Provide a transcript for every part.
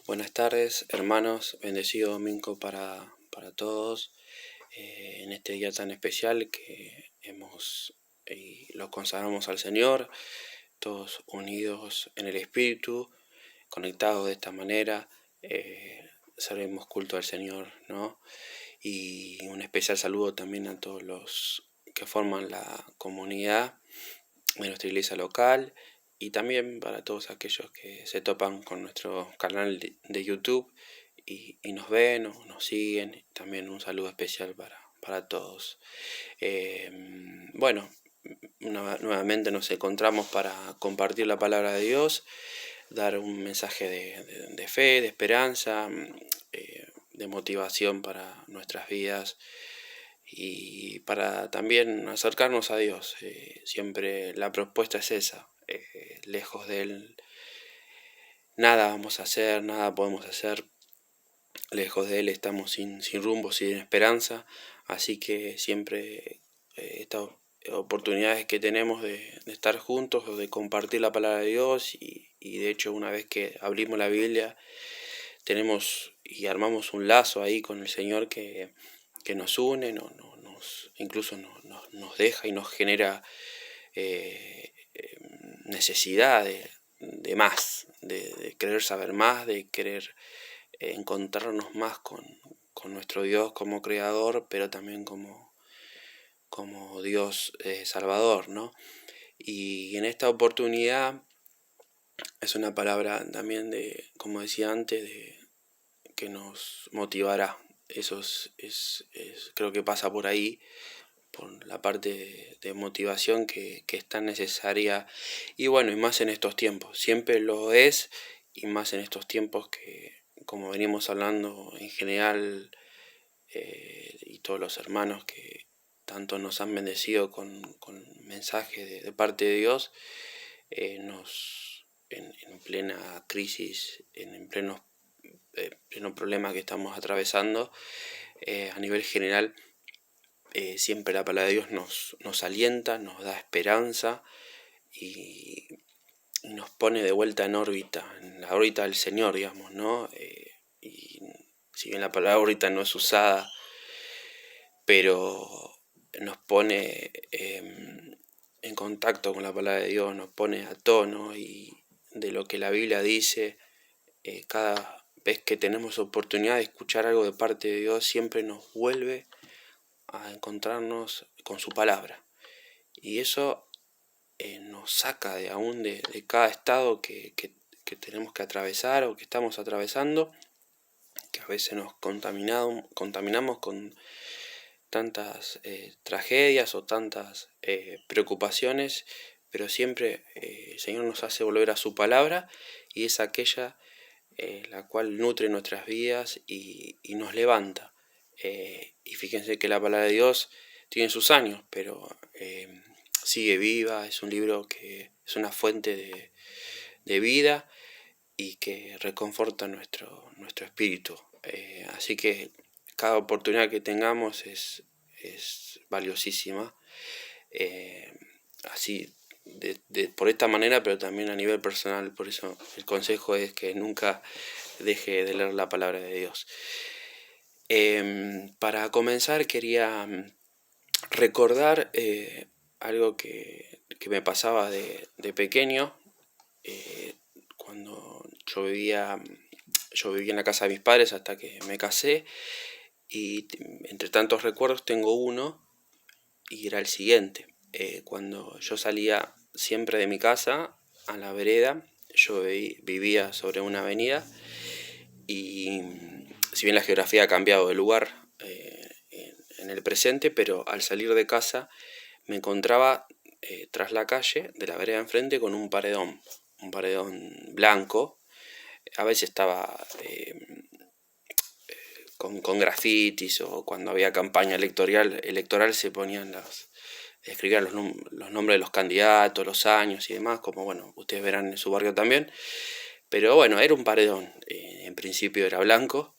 Buenas tardes, hermanos. Bendecido domingo para todos. En este día tan especial que lo consagramos al Señor, todos unidos en el Espíritu, conectados de esta manera, seremos culto al Señor, ¿no? Y un especial saludo también a todos los que forman la comunidad de nuestra iglesia local, y también para todos aquellos que se topan con nuestro canal de YouTube y nos ven o nos siguen. También un saludo especial para todos. Bueno, nuevamente nos encontramos para compartir la palabra de Dios, dar un mensaje de fe, de esperanza, de motivación para nuestras vidas y para también acercarnos a Dios. Siempre la propuesta es esa. Lejos de Él nada vamos a hacer, nada podemos hacer. Lejos de Él estamos sin rumbo, sin esperanza. Así que siempre estas oportunidades que tenemos de estar juntos o de compartir la palabra de Dios, y de hecho una vez que abrimos la Biblia tenemos y armamos un lazo ahí con el Señor que nos une, incluso nos deja y nos genera necesidad de más, de querer saber más, de querer encontrarnos más con nuestro Dios como creador, pero también como Dios salvador, ¿no? Y en esta oportunidad es una palabra también como decía antes, que nos motivará. Eso creo que pasa por ahí, por la parte de motivación que es tan necesaria, y bueno, y más en estos tiempos, siempre lo es, y más en estos tiempos que, como venimos hablando en general, y todos los hermanos que tanto nos han bendecido con mensajes de parte de Dios, en plena crisis, en pleno problema que estamos atravesando, a nivel general, siempre la palabra de Dios nos alienta, nos da esperanza y nos pone de vuelta en la órbita del Señor, digamos, ¿no? Y si bien la palabra órbita no es usada, pero nos pone en contacto con la palabra de Dios, nos pone a tono y de lo que la Biblia dice. Cada vez que tenemos oportunidad de escuchar algo de parte de Dios, siempre nos vuelve a encontrarnos con su palabra, y eso nos saca de cada estado que tenemos que atravesar o que estamos atravesando, que a veces nos contaminamos con tantas tragedias o tantas preocupaciones, pero siempre el Señor nos hace volver a su palabra, y es aquella la cual nutre nuestras vidas y nos levanta. Y fíjense que la palabra de Dios tiene sus años, pero sigue viva. Es un libro que es una fuente de vida y que reconforta nuestro espíritu. Así que cada oportunidad que tengamos es valiosísima. Así por esta manera, pero también a nivel personal. Por eso el consejo es que nunca deje de leer la palabra de Dios. Para comenzar quería recordar algo que me pasaba de pequeño, cuando yo vivía en la casa de mis padres hasta que me casé, y entre tantos recuerdos tengo uno, y era el siguiente. Cuando yo salía siempre de mi casa a la vereda, yo vivía sobre una avenida, y si bien la geografía ha cambiado de lugar en el presente, pero al salir de casa me encontraba tras la calle de la vereda enfrente con un paredón blanco. A veces estaba con grafitis, o cuando había campaña electoral se ponían escribían los nombres de los candidatos, los años y demás, como bueno, ustedes verán en su barrio también. Pero bueno, era un paredón, en principio era blanco,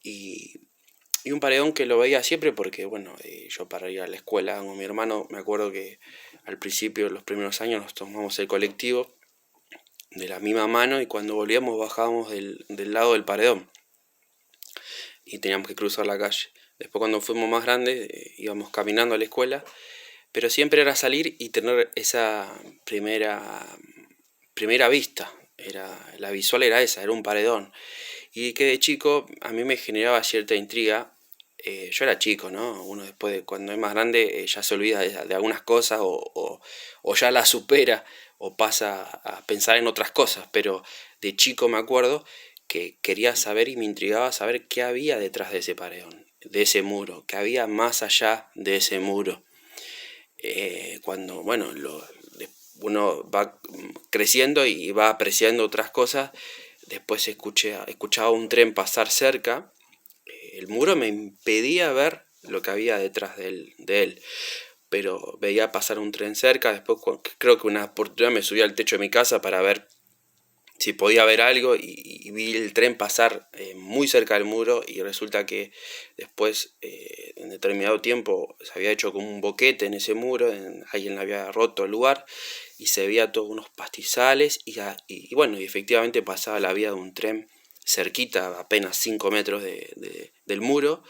y un paredón que lo veía siempre porque, bueno, yo para ir a la escuela con mi hermano, me acuerdo que al principio, los primeros años, nos tomamos el colectivo de la misma mano, y cuando volvíamos bajábamos del lado del paredón y teníamos que cruzar la calle. Después, cuando fuimos más grandes, íbamos caminando a la escuela, pero siempre era salir y tener esa primera vista. La visual era esa, era un paredón. Y que de chico a mí me generaba cierta intriga. Yo era chico, ¿no? Uno después, cuando es más grande, ya se olvida de algunas cosas o ya las supera o pasa a pensar en otras cosas. Pero de chico me acuerdo que quería saber y me intrigaba saber qué había detrás de ese paredón, de ese muro, qué había más allá de ese muro. Cuando, bueno, uno va creciendo y va apreciando otras cosas, después escuchaba un tren pasar cerca. El muro me impedía ver lo que había detrás de él, pero veía pasar un tren cerca. Después creo que una oportunidad me subí al techo de mi casa para ver si podía ver algo, y vi el tren pasar muy cerca del muro, y resulta que después, en determinado tiempo, se había hecho como un boquete en ese muro, alguien le había roto el lugar y se veía todos unos pastizales y bueno, y efectivamente pasaba la vía de un tren cerquita, apenas 5 metros del muro,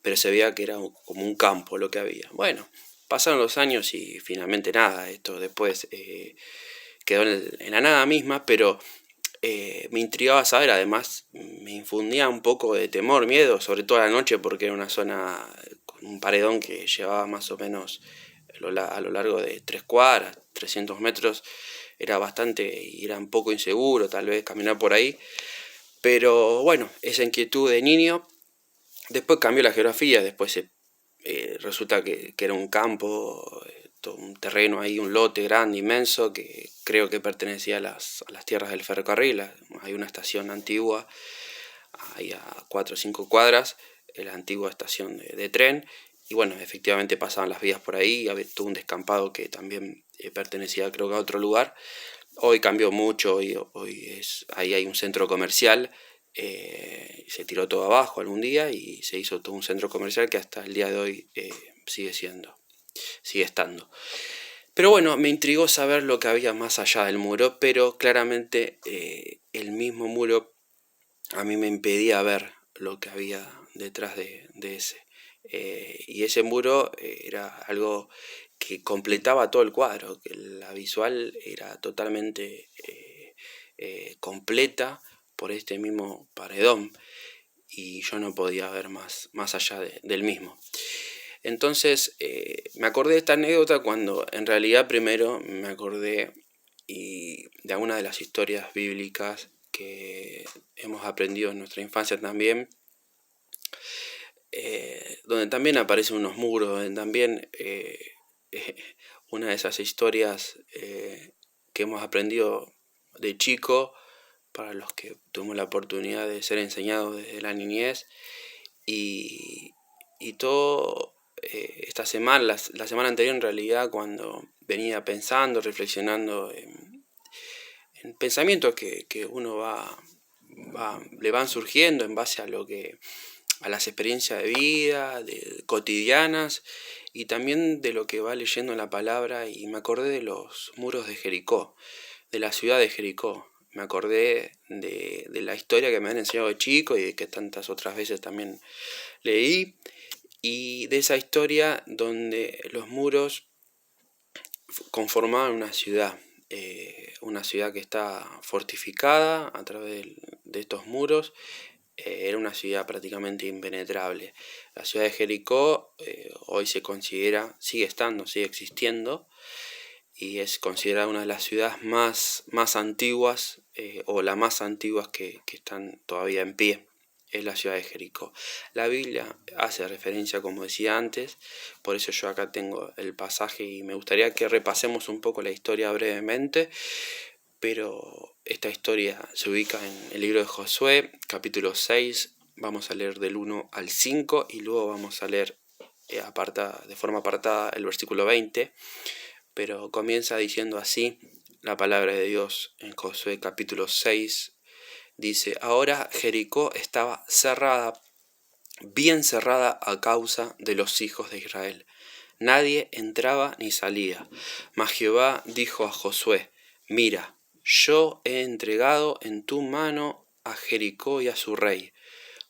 pero se veía que era como un campo lo que había. Bueno, pasaron los años y finalmente nada, esto después quedó en la nada misma, pero me intrigaba saber. Además me infundía un poco de temor, miedo, sobre todo a la noche, porque era una zona con un paredón que llevaba más o menos a lo largo de 3 cuadras, 300 metros. Era un poco inseguro tal vez caminar por ahí, pero bueno, esa inquietud de niño. Después cambió la geografía, después resulta que era un campo, todo un terreno ahí, un lote grande, inmenso, que creo que pertenecía a las tierras del ferrocarril. Hay una estación antigua, ahí a 4 o 5 cuadras, la antigua estación de tren, y bueno, efectivamente pasaban las vías por ahí, había todo un descampado que también pertenecía, creo que, a otro lugar. Hoy cambió mucho, ahí hay un centro comercial. Se tiró todo abajo algún día y se hizo todo un centro comercial que hasta el día de hoy sigue estando. Pero bueno, me intrigó saber lo que había más allá del muro, pero claramente el mismo muro a mí me impedía ver lo que había detrás de ese. Y ese muro era algo que completaba todo el cuadro, que la visual era totalmente completa por este mismo paredón, y yo no podía ver más allá del mismo. Entonces me acordé de esta anécdota cuando en realidad primero me acordé de alguna de las historias bíblicas que hemos aprendido en nuestra infancia también, donde también aparecen unos muros, donde también una de esas historias que hemos aprendido de chico, para los que tuvimos la oportunidad de ser enseñados desde la niñez, y todo esta semana, la semana anterior en realidad, cuando venía pensando, reflexionando en pensamientos que uno le van surgiendo en base a las experiencias de vida, cotidianas, y también de lo que va leyendo en la palabra, y me acordé de los muros de Jericó, de la ciudad de Jericó. Me acordé de la historia que me han enseñado de chico y de que tantas otras veces también leí, y de esa historia donde los muros conformaban una ciudad que está fortificada a través de estos muros. Era una ciudad prácticamente impenetrable. La ciudad de Jericó hoy se considera, sigue existiendo, y es considerada una de las ciudades más antiguas, o las más antiguas que están todavía en pie. Es la ciudad de Jericó. La Biblia hace referencia, como decía antes, por eso yo acá tengo el pasaje y me gustaría que repasemos un poco la historia brevemente, pero esta historia se ubica en el libro de Josué, capítulo 6, vamos a leer del 1 al 5 y luego vamos a leer de forma apartada el versículo 20, pero comienza diciendo así la palabra de Dios en Josué capítulo 6. Dice: ahora Jericó estaba cerrada, bien cerrada a causa de los hijos de Israel. Nadie entraba ni salía. Mas Jehová dijo a Josué: mira, yo he entregado en tu mano a Jericó y a su rey,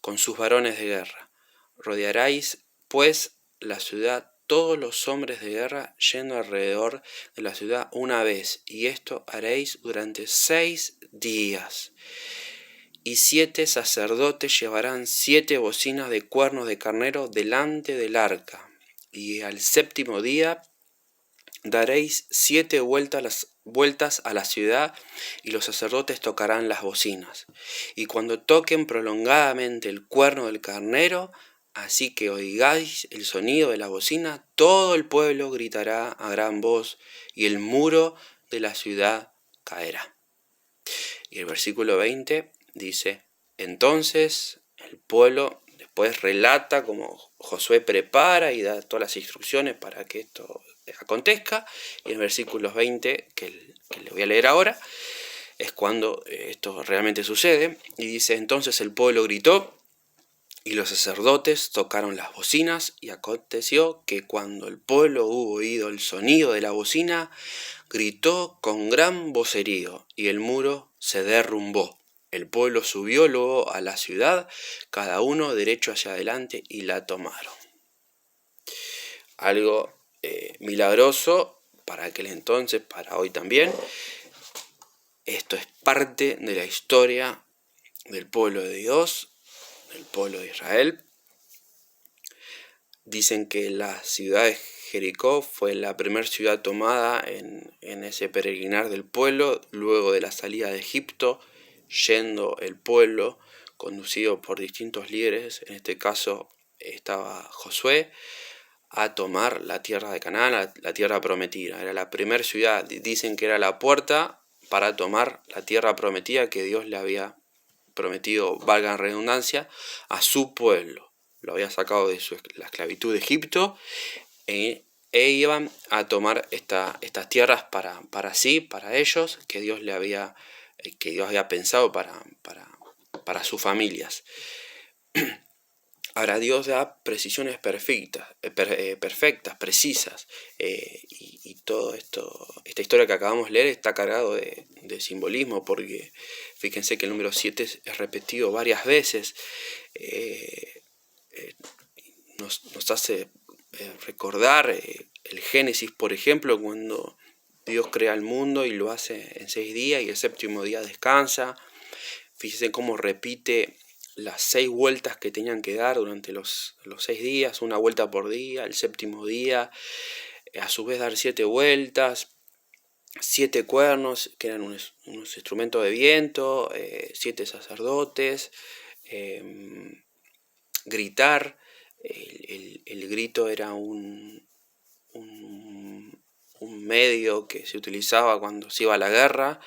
con sus varones de guerra. Rodearéis, pues, la ciudad todos los hombres de guerra yendo alrededor de la ciudad una vez, y esto haréis durante 6 días. Y 7 sacerdotes llevarán 7 bocinas de cuernos de carnero delante del arca, y al 7º día daréis 7 vueltas a la ciudad, y los sacerdotes tocarán las bocinas. Y cuando toquen prolongadamente el cuerno del carnero, así que oigáis el sonido de la bocina, todo el pueblo gritará a gran voz, y el muro de la ciudad caerá. Y el versículo 20 dice: entonces el pueblo después relata cómo Josué prepara y da todas las instrucciones para que esto acontezca. Y en el versículo 20, que le voy a leer ahora, es cuando esto realmente sucede. Y dice: entonces el pueblo gritó, y los sacerdotes tocaron las bocinas, y aconteció que cuando el pueblo hubo oído el sonido de la bocina, gritó con gran vocerío, y el muro se derrumbó. El pueblo subió luego a la ciudad, cada uno derecho hacia adelante, y la tomaron. Algo milagroso para aquel entonces, para hoy también. Esto es parte de la historia del pueblo de Dios, del pueblo de Israel. Dicen que la ciudad de Jericó fue la primera ciudad tomada en ese peregrinar del pueblo, luego de la salida de Egipto, yendo el pueblo, conducido por distintos líderes, en este caso estaba Josué, a tomar la tierra de Canaán, la tierra prometida. Era la primera ciudad, dicen que era la puerta para tomar la tierra prometida que Dios le había prometido, valga la redundancia, a su pueblo. Lo había sacado de la esclavitud de Egipto e iban a tomar estas tierras para sí, para ellos, que Dios había pensado para sus familias. Ahora Dios da precisiones perfectas, precisas, y todo esta historia que acabamos de leer está cargado de simbolismo, porque fíjense que el número 7 es repetido varias veces. Nos hace recordar el Génesis, por ejemplo, cuando Dios crea el mundo y lo hace en 6 días y el 7º día descansa. Fíjense cómo repite las 6 vueltas que tenían que dar durante los 6 días, una vuelta por día. El 7º día, a su vez, dar 7 vueltas, 7 cuernos, que eran unos instrumentos de viento, 7 sacerdotes, gritar. El grito era un medio que se utilizaba cuando se iba a la guerra,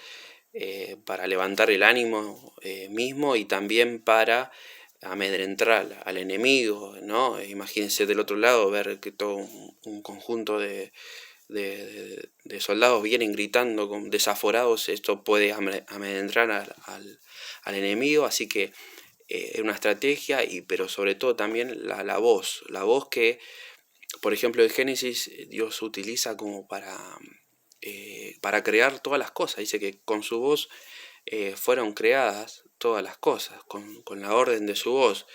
para levantar el ánimo mismo, y también para amedrentar al enemigo, ¿no? Imagínense del otro lado ver que todo un conjunto de soldados vienen gritando desaforados. Esto puede amedrentar al enemigo, así que es una estrategia, pero sobre todo también la voz que, por ejemplo, en Génesis Dios utiliza como para crear todas las cosas. Dice que con su voz fueron creadas todas las cosas, con la orden de su voz.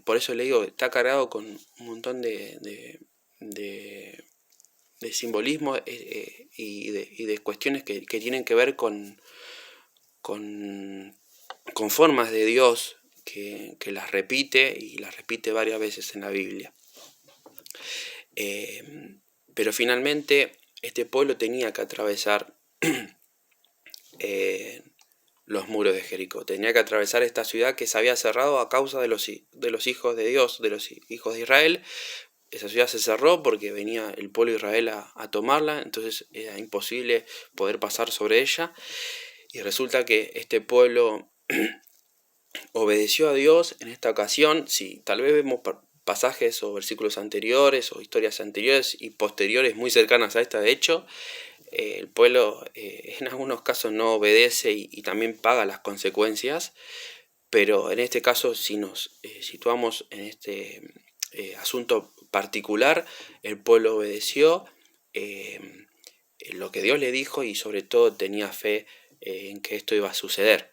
Por eso le digo, está cargado con un montón de simbolismo y de cuestiones que tienen que ver con formas de Dios que las repite, y las repite varias veces en la Biblia. Pero finalmente este pueblo tenía que atravesar los muros de Jericó. Tenía que atravesar esta ciudad que se había cerrado a causa de los hijos de Dios, de los hijos de Israel. Esa ciudad se cerró porque venía el pueblo de Israel a tomarla, entonces era imposible poder pasar sobre ella. Y resulta que este pueblo obedeció a Dios en esta ocasión. Si tal vez vemos pasajes o versículos anteriores o historias anteriores y posteriores muy cercanas a esta, de hecho, el pueblo en algunos casos no obedece y también paga las consecuencias, pero en este caso, si nos situamos en este asunto particular, el pueblo obedeció lo que Dios le dijo, y sobre todo tenía fe en que esto iba a suceder.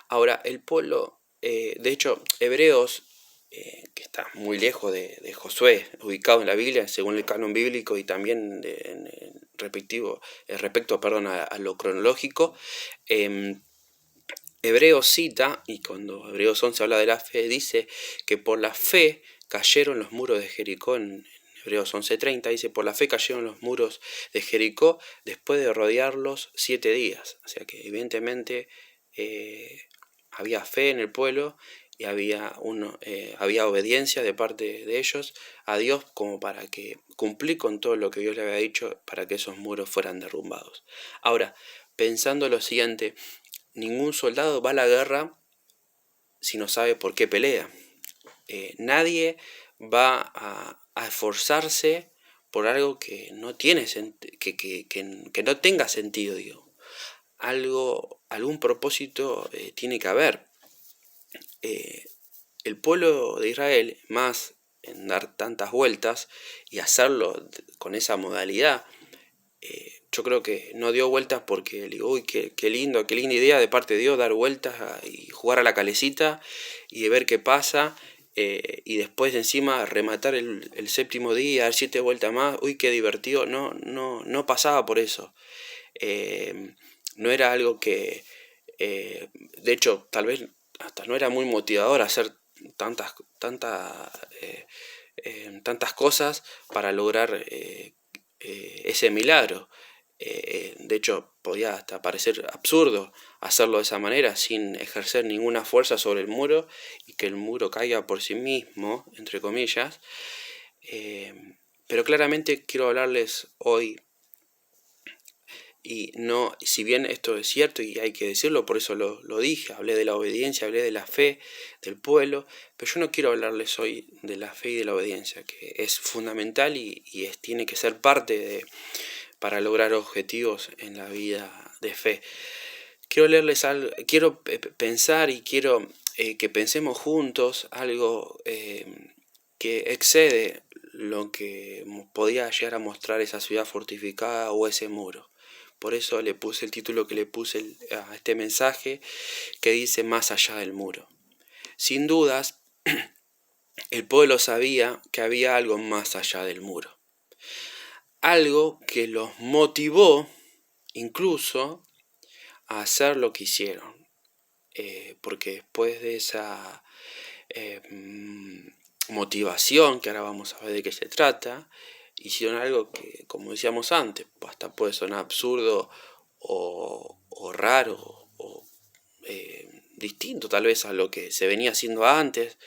Ahora, el pueblo, de hecho, Hebreos, que está muy lejos de Josué, ubicado en la Biblia, según el canon bíblico y también respecto a lo cronológico, Hebreos cita, y cuando Hebreos 11 habla de la fe, dice que por la fe cayeron los muros de Jericó. En Hebreos 11:30 dice, por la fe cayeron los muros de Jericó después de rodearlos 7 días. O sea que evidentemente había fe en el pueblo y había obediencia de parte de ellos a Dios como para que cumplir con todo lo que Dios le había dicho para que esos muros fueran derrumbados. Ahora, pensando lo siguiente, ningún soldado va a la guerra si no sabe por qué pelea. Nadie va a esforzarse por algo que no tiene que no tenga sentido, digo. Algún propósito tiene que haber. El pueblo de Israel, más en dar tantas vueltas y hacerlo con esa modalidad, yo creo que no dio vueltas porque le digo, uy, qué linda idea de parte de Dios dar vueltas y jugar a la calecita y de ver qué pasa, y después encima rematar el séptimo día, dar 7 vueltas más, uy, qué divertido. No pasaba por eso. No era algo que, de hecho, tal vez hasta no era muy motivador hacer tantas cosas para lograr ese milagro. De hecho, podía hasta parecer absurdo hacerlo de esa manera sin ejercer ninguna fuerza sobre el muro y que el muro caiga por sí mismo, entre comillas. Pero claramente quiero hablarles hoy, y no, si bien esto es cierto y hay que decirlo, por eso lo dije, hablé de la obediencia, hablé de la fe del pueblo, pero yo no quiero hablarles hoy de la fe y de la obediencia, que es fundamental y tiene que ser parte para lograr objetivos en la vida de fe. Quiero leerles algo, quiero pensar y quiero que pensemos juntos algo que excede lo que podía llegar a mostrar esa ciudad fortificada o ese muro. Por eso le puse el título que le puse a este mensaje, que dice Más allá del muro. Sin dudas, el pueblo sabía que había algo más allá del muro. Algo que los motivó incluso a hacer lo que hicieron. Porque después de esa motivación, que ahora vamos a ver de qué se trata, hicieron algo que, como decíamos antes, hasta puede sonar absurdo o raro o distinto tal vez a lo que se venía haciendo antes,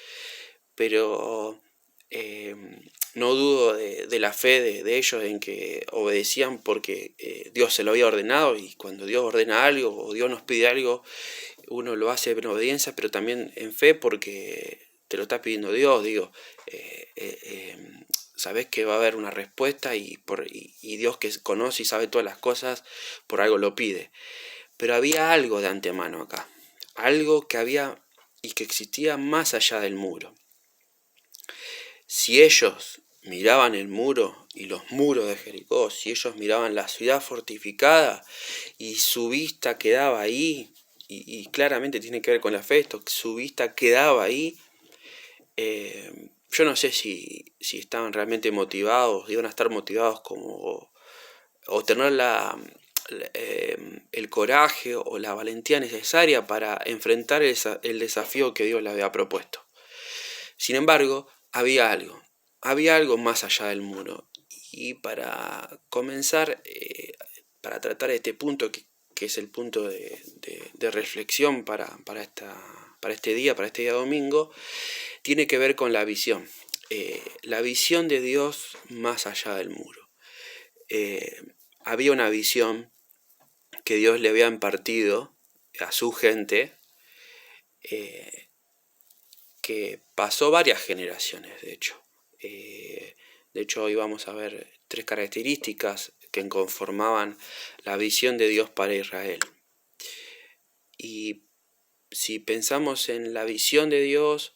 pero no dudo de la fe de ellos en que obedecían porque Dios se lo había ordenado, y cuando Dios ordena algo o Dios nos pide algo, uno lo hace en obediencia, pero también en fe porque te lo está pidiendo Dios. Digo, sabes que va a haber una respuesta y Dios, que conoce y sabe todas las cosas, por algo lo pide. Pero había algo de antemano acá, algo que había y que existía más allá del muro. Si ellos miraban el muro y los muros de Jericó, si ellos miraban la ciudad fortificada y su vista quedaba ahí, y claramente tiene que ver con la fe esto, su vista quedaba ahí, yo no sé si estaban realmente motivados, iban a estar motivados como, o tener el coraje o la valentía necesaria para enfrentar el desafío que Dios les había propuesto. Sin embargo, había algo más allá del muro. Y para comenzar, para tratar este punto, que es el punto de reflexión para este día domingo, tiene que ver con la visión. La visión de Dios más allá del muro. Había una visión que Dios le había impartido a su gente, que pasó varias generaciones, de hecho. De hecho, hoy vamos a ver 3 características que conformaban la visión de Dios para Israel. Y si pensamos en la visión de Dios,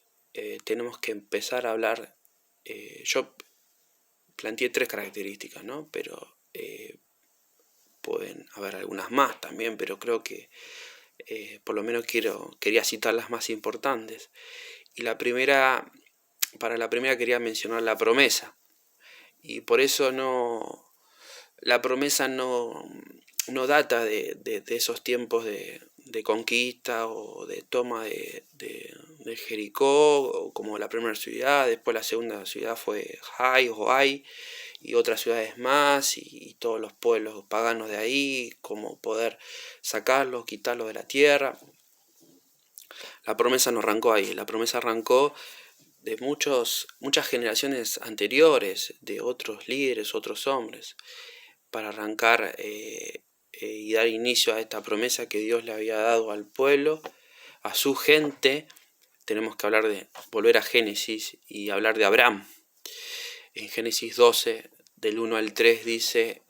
tenemos que empezar a hablar. Yo planteé 3 características, ¿no? Pero pueden haber algunas más también, pero creo que por lo menos quería citar las más importantes. Y para la primera quería mencionar la promesa. Y por eso la promesa no data de esos tiempos de conquista o de toma de Jericó, como la primera ciudad. Después la segunda ciudad fue Hai o Ai, y otras ciudades más, y todos los pueblos paganos de ahí, como poder sacarlos, quitarlos de la tierra. La promesa no arrancó ahí, la promesa arrancó de muchas generaciones anteriores, de otros líderes, otros hombres, para arrancar y dar inicio a esta promesa que Dios le había dado al pueblo, a su gente. Tenemos que volver a Génesis y hablar de Abraham. En Génesis 12, del 1 al 3 dice: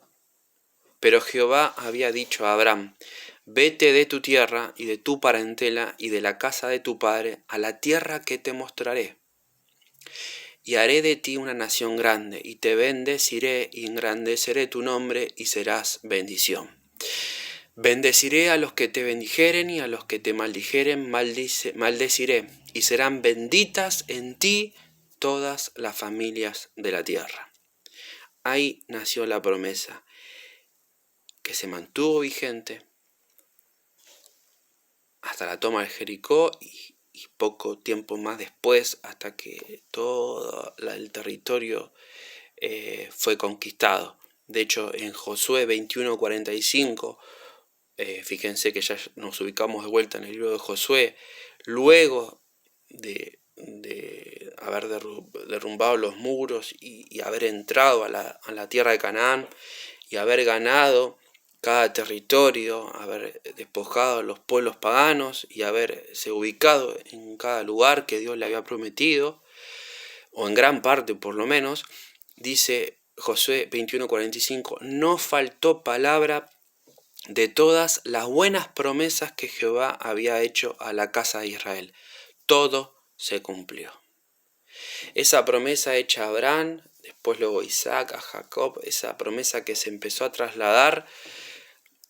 pero Jehová había dicho a Abraham: vete de tu tierra y de tu parentela y de la casa de tu padre a la tierra que te mostraré. Y haré de ti una nación grande, y te bendeciré y engrandeceré tu nombre, y serás bendición. Bendeciré a los que te bendijeren, y a los que te maldijeren maldeciré, y serán benditas en ti todas las familias de la tierra. Ahí nació la promesa, que se mantuvo vigente hasta la toma de Jericó y poco tiempo más después, hasta que todo el territorio fue conquistado. De hecho, en Josué 21:45, fíjense que ya nos ubicamos de vuelta en el libro de Josué, luego de haber derrumbado los muros y haber entrado a la tierra de Canaán y haber ganado cada territorio, haber despojado a los pueblos paganos y haberse ubicado en cada lugar que Dios le había prometido, o en gran parte por lo menos, dice Josué 21:45, no faltó palabra de todas las buenas promesas que Jehová había hecho a la casa de Israel. Todo se cumplió. Esa promesa hecha a Abraham, después luego a Isaac, a Jacob, esa promesa que se empezó a trasladar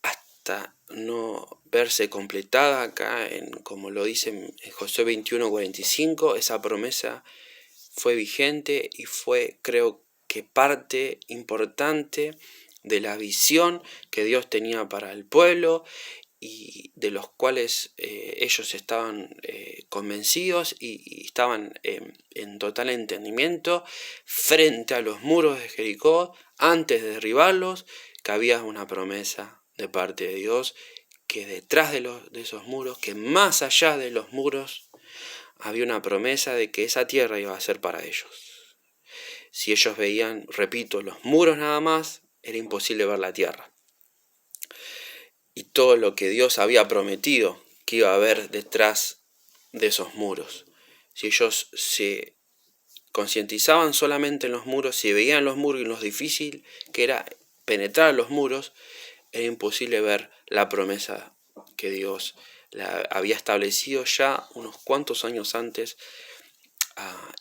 hasta no verse completada acá, como lo dice en Josué 21:45, esa promesa fue vigente y fue, creo que, parte importante de la visión que Dios tenía para el pueblo y de los cuales ellos estaban convencidos y estaban en total entendimiento frente a los muros de Jericó, antes de derribarlos, que había una promesa de parte de Dios, que detrás de esos muros, que más allá de los muros, había una promesa de que esa tierra iba a ser para ellos. Si ellos veían, repito, los muros nada más, era imposible ver la tierra. Y todo lo que Dios había prometido que iba a haber detrás de esos muros. Si ellos se concientizaban solamente en los muros, si veían los muros y lo difícil que era penetrar los muros, era imposible ver la promesa que Dios había establecido ya unos cuantos años antes,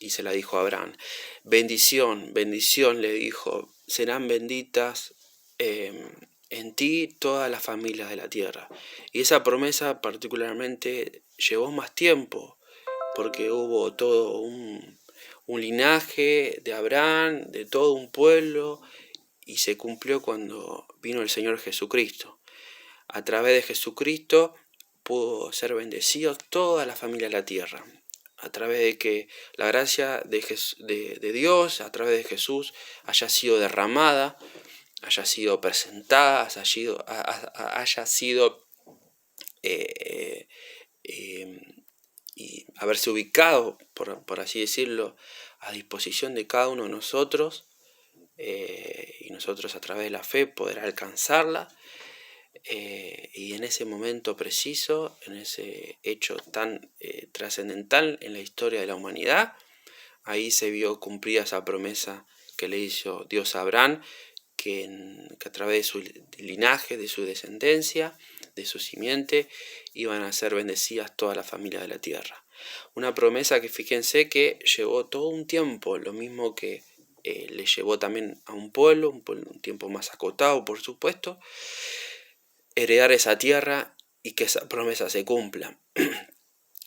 y se la dijo a Abraham. Bendición, bendición, le dijo, serán benditas en ti todas las familias de la tierra. Y esa promesa particularmente llevó más tiempo, porque hubo todo un linaje de Abraham, de todo un pueblo, y se cumplió cuando vino el Señor Jesucristo. A través de Jesucristo pudo ser bendecido toda la familia de la tierra, a través de que la gracia de Dios, a través de Jesús, haya sido derramada, haya sido presentada, haya sido y haberse ubicado, por así decirlo, a disposición de cada uno de nosotros, y nosotros a través de la fe poder alcanzarla, y en ese momento preciso, en ese hecho tan trascendental en la historia de la humanidad, ahí se vio cumplida esa promesa que le hizo Dios a Abraham, que a través de su linaje, de su descendencia, de su simiente, iban a ser bendecidas todas las familias de la tierra. Una promesa que, fíjense, que llevó todo un tiempo, lo mismo que le llevó también a un pueblo un tiempo más acotado, por supuesto, heredar esa tierra y que esa promesa se cumpla.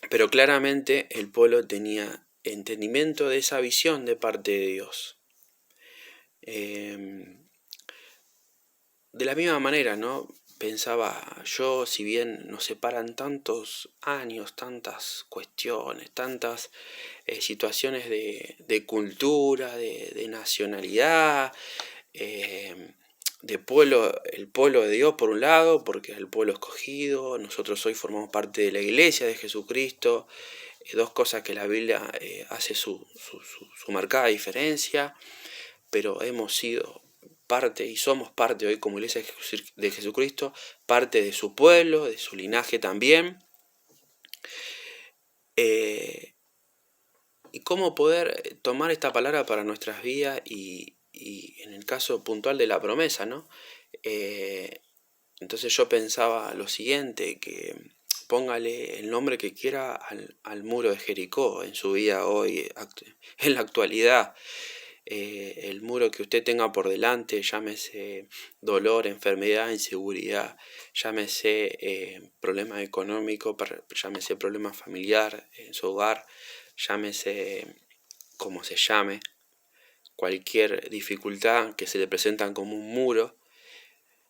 Pero claramente el pueblo tenía entendimiento de esa visión de parte de Dios. De la misma manera, ¿no? Pensaba yo, si bien nos separan tantos años, tantas cuestiones, tantas situaciones de cultura, de nacionalidad, de pueblo, el pueblo de Dios por un lado, porque es el pueblo escogido, nosotros hoy formamos parte de la iglesia de Jesucristo, dos cosas que la Biblia hace su marcada diferencia, pero hemos sido parte y somos parte hoy como iglesia de Jesucristo, parte de su pueblo, de su linaje también. Y cómo poder tomar esta palabra para nuestras vidas y en el caso puntual de la promesa, ¿no? Entonces yo pensaba lo siguiente, que póngale el nombre que quiera al muro de Jericó en su vida hoy, en la actualidad. El muro que usted tenga por delante, llámese dolor, enfermedad, inseguridad, llámese problema económico, llámese problema familiar en su hogar, llámese como se llame, cualquier dificultad que se le presentan como un muro,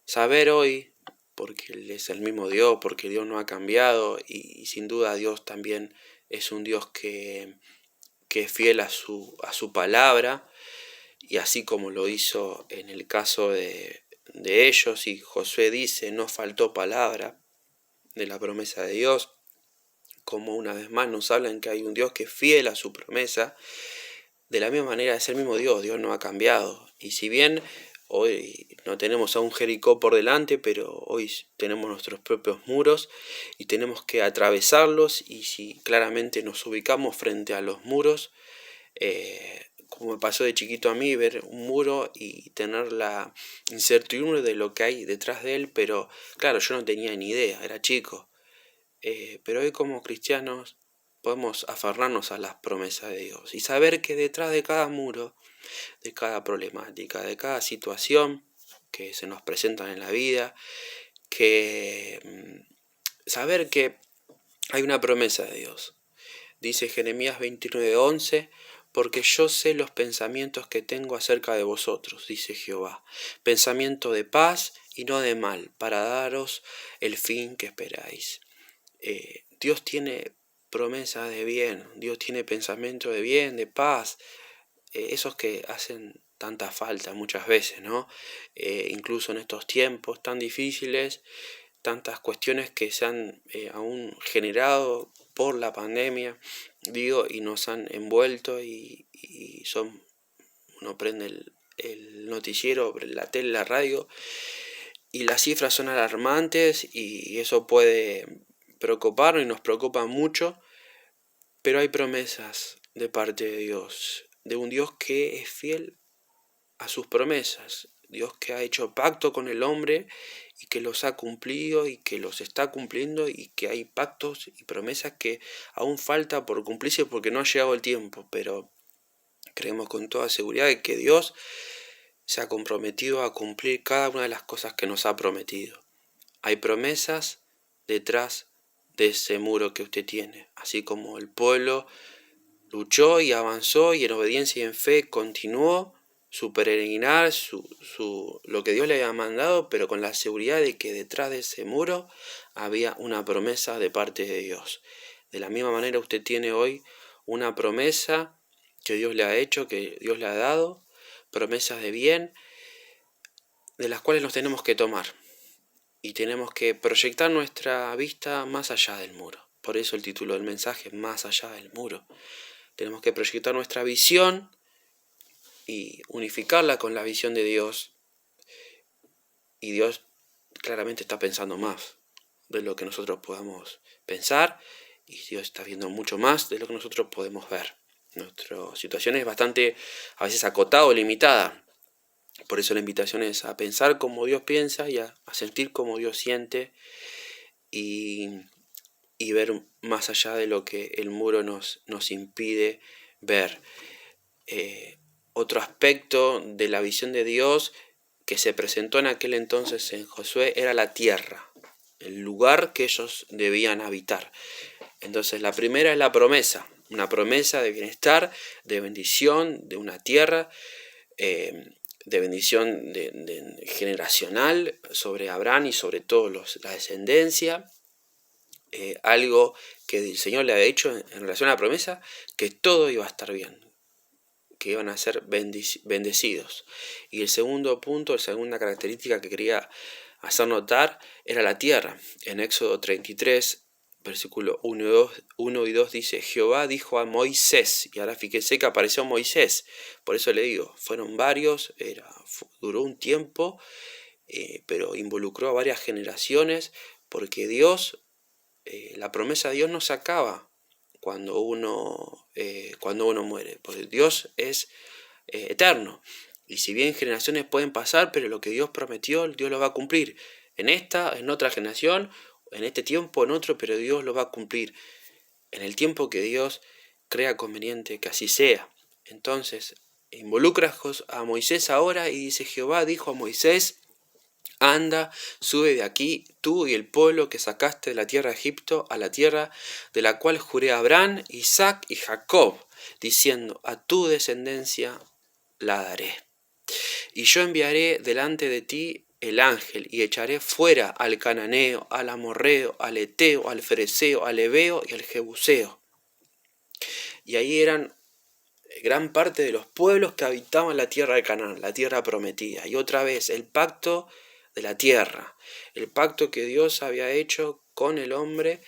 saber hoy, porque Él es el mismo Dios, porque Dios no ha cambiado y sin duda Dios también es un Dios que es fiel a su palabra, y así como lo hizo en el caso de ellos, y Josué dice, no faltó palabra de la promesa de Dios, como una vez más nos hablan que hay un Dios que es fiel a su promesa, de la misma manera es el mismo Dios, Dios no ha cambiado. Y si bien hoy no tenemos a un Jericó por delante, pero hoy tenemos nuestros propios muros y tenemos que atravesarlos, y si claramente nos ubicamos frente a los muros, como me pasó de chiquito a mí, ver un muro y tener la incertidumbre de lo que hay detrás de él, pero claro, yo no tenía ni idea, era chico. Pero hoy como cristianos podemos aferrarnos a las promesas de Dios y saber que detrás de cada muro, de cada problemática, de cada situación que se nos presentan en la vida, que saber que hay una promesa de Dios. Dice Jeremías 29:11, porque yo sé los pensamientos que tengo acerca de vosotros, dice Jehová, pensamiento de paz y no de mal, para daros el fin que esperáis. Dios tiene promesas de bien, Dios tiene pensamientos de bien, de paz, esos que hacen tanta falta muchas veces, ¿no? Incluso en estos tiempos tan difíciles, tantas cuestiones que se han aún generado por la pandemia, digo, y nos han envuelto y uno prende el noticiero, la tele, la radio, y las cifras son alarmantes y eso puede preocuparnos y nos preocupa mucho, pero hay promesas de parte de Dios, de un Dios que es fiel a sus promesas, Dios que ha hecho pacto con el hombre y que los ha cumplido y que los está cumpliendo, y que hay pactos y promesas que aún falta por cumplirse porque no ha llegado el tiempo, pero creemos con toda seguridad que Dios se ha comprometido a cumplir cada una de las cosas que nos ha prometido. Hay promesas detrás de ese muro que usted tiene, así como el pueblo luchó y avanzó y en obediencia y en fe continuó su peregrinar, lo que Dios le había mandado, pero con la seguridad de que detrás de ese muro había una promesa de parte de Dios. De la misma manera usted tiene hoy una promesa que Dios le ha hecho, que Dios le ha dado, promesas de bien, de las cuales nos tenemos que tomar. Y tenemos que proyectar nuestra vista más allá del muro. Por eso el título del mensaje, más allá del muro. Tenemos que proyectar nuestra visión y unificarla con la visión de Dios. Y Dios claramente está pensando más de lo que nosotros podamos pensar, y Dios está viendo mucho más de lo que nosotros podemos ver. Nuestra situación es bastante a veces acotada o limitada. Por eso la invitación es a pensar como Dios piensa y a sentir como Dios siente, y ver más allá de lo que el muro nos impide ver. otro aspecto de la visión de Dios que se presentó en aquel entonces en Josué era la tierra, el lugar que ellos debían habitar. Entonces la primera es la promesa, una promesa de bienestar, de bendición, de una tierra, de bendición generacional sobre Abraham y sobre todo la descendencia. Algo que el Señor le había dicho en relación a la promesa, que todo iba a estar bien, que iban a ser bendecidos. Y el segundo punto, la segunda característica que quería hacer notar era la tierra. En Éxodo 33, versículo 1 y 2 dice: Jehová dijo a Moisés, y ahora fíjense que apareció Moisés, por eso le digo, fueron varios, duró un tiempo, pero involucró a varias generaciones, porque Dios, la promesa de Dios no se acaba cuando uno muere, porque Dios es eterno, y si bien generaciones pueden pasar, pero lo que Dios prometió, Dios lo va a cumplir, en otra generación, en este tiempo, en otro, pero Dios lo va a cumplir en el tiempo que Dios crea conveniente que así sea. Entonces involucra a Moisés ahora y dice: Jehová dijo a Moisés: anda, sube de aquí, tú y el pueblo que sacaste de la tierra de Egipto, a la tierra de la cual juré a Abraham, Isaac y Jacob, diciendo: a tu descendencia la daré. Y yo enviaré delante de ti el ángel, y echaré fuera al cananeo, al amorreo, al eteo, al fereceo, al heveo y al jebuseo. Y ahí eran gran parte de los pueblos que habitaban la tierra de Canaán, la tierra prometida. Y otra vez el pacto de la tierra, el pacto que Dios había hecho con el hombre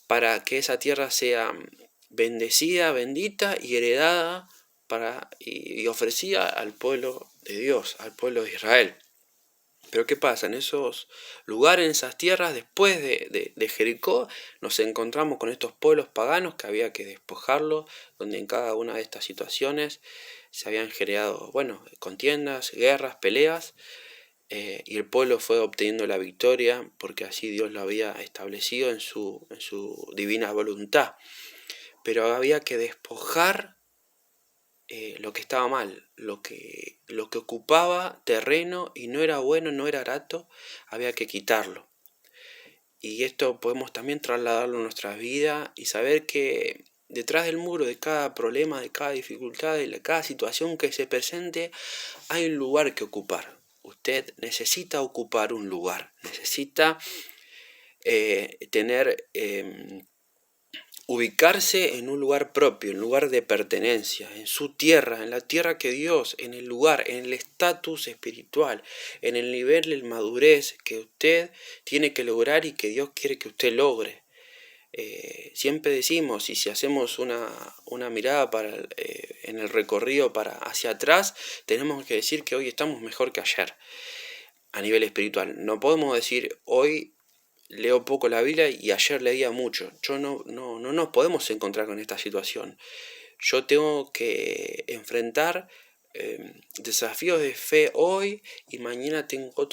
para que esa tierra sea bendecida, bendita y heredada y ofrecida al pueblo de Dios, al pueblo de Israel. Pero ¿qué pasa? En esos lugares, en esas tierras, después de Jericó, nos encontramos con estos pueblos paganos que había que despojarlos, donde en cada una de estas situaciones se habían generado, contiendas, guerras, peleas, y el pueblo fue obteniendo la victoria porque así Dios lo había establecido en su divina voluntad. Pero había que despojar lo que estaba mal, lo que ocupaba terreno y no era bueno, no era grato, había que quitarlo. Y esto podemos también trasladarlo a nuestras vidas y saber que detrás del muro de cada problema, de cada dificultad, de cada situación que se presente, hay un lugar que ocupar. Usted necesita ocupar un lugar, necesita ubicarse en un lugar propio, en un lugar de pertenencia, en su tierra, en la tierra que Dios, en el lugar, en el estatus espiritual, en el nivel de madurez que usted tiene que lograr y que Dios quiere que usted logre. Siempre decimos, y si hacemos una mirada en el recorrido hacia atrás, tenemos que decir que hoy estamos mejor que ayer a nivel espiritual. No podemos decir hoy leo poco la Biblia y ayer leía mucho. No nos podemos encontrar con esta situación. Yo tengo que enfrentar desafíos de fe hoy y mañana tengo otro